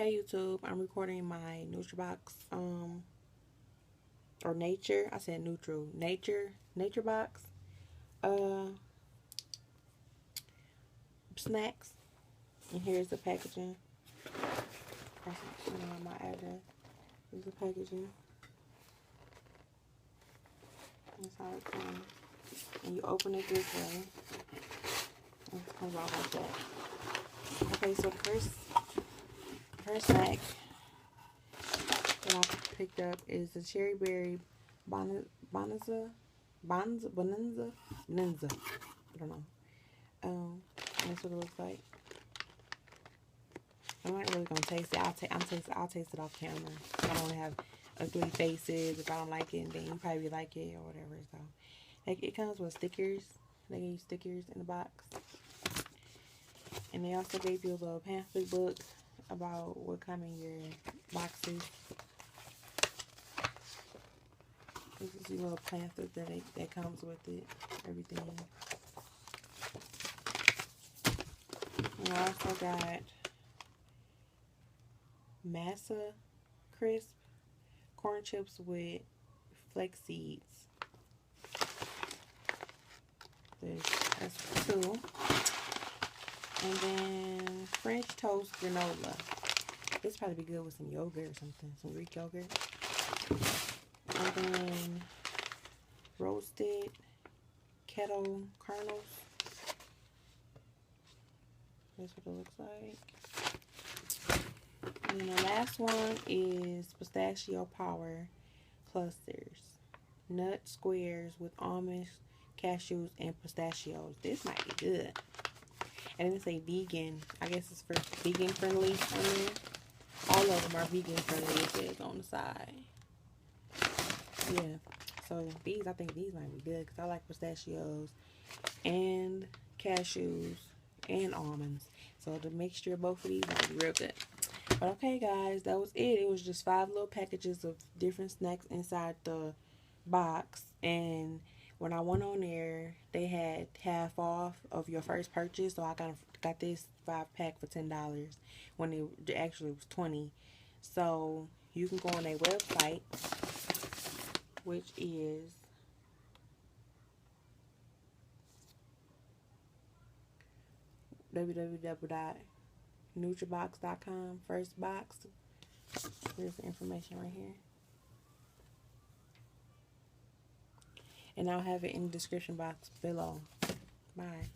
Hey YouTube, I'm recording my NutriBox or Nature. I said neutral. NatureBox uh snacks. And here's the packaging. My address. Here's the packaging. That's how it comes. And you open it this way. And it comes out like that. Okay, so the first snack that I picked up is the cherry berry bonanza. Bonanza. I don't know. That's what it looks like. I'm not really gonna taste it. I'll taste it off camera. I don't want to have ugly faces. If I don't like it, then you probably like it or whatever. So, like, it comes with stickers. They gave you stickers in the box, and they also gave you a little pamphlet book about what come in your boxes. This is a little pamphlet that comes with it. Everything. And I also got Massa Crisp corn chips with flex seeds. That's two. And then French toast granola. This probably be good with some yogurt or something, some Greek yogurt. And then roasted kettle kernels. That's what it looks like. And then the last one is pistachio power clusters. Nut squares with almonds, cashews, and pistachios. This might be good. And it say vegan. I guess it's for vegan friendly on there. All of them are vegan friendly, it says on the side. Yeah. So I think these might be good because I like pistachios and cashews and almonds. So the mixture of both of these might be real good. But okay, guys, that was it. It was just 5 little packages of different snacks inside the box. And when I went on there, they had half off of your first purchase. So I got this 5-pack for $10 when it actually was $20. So you can go on their website, which is www.nutribox.com. First box. Here's the information right here. And I'll have it in the description box below. Bye.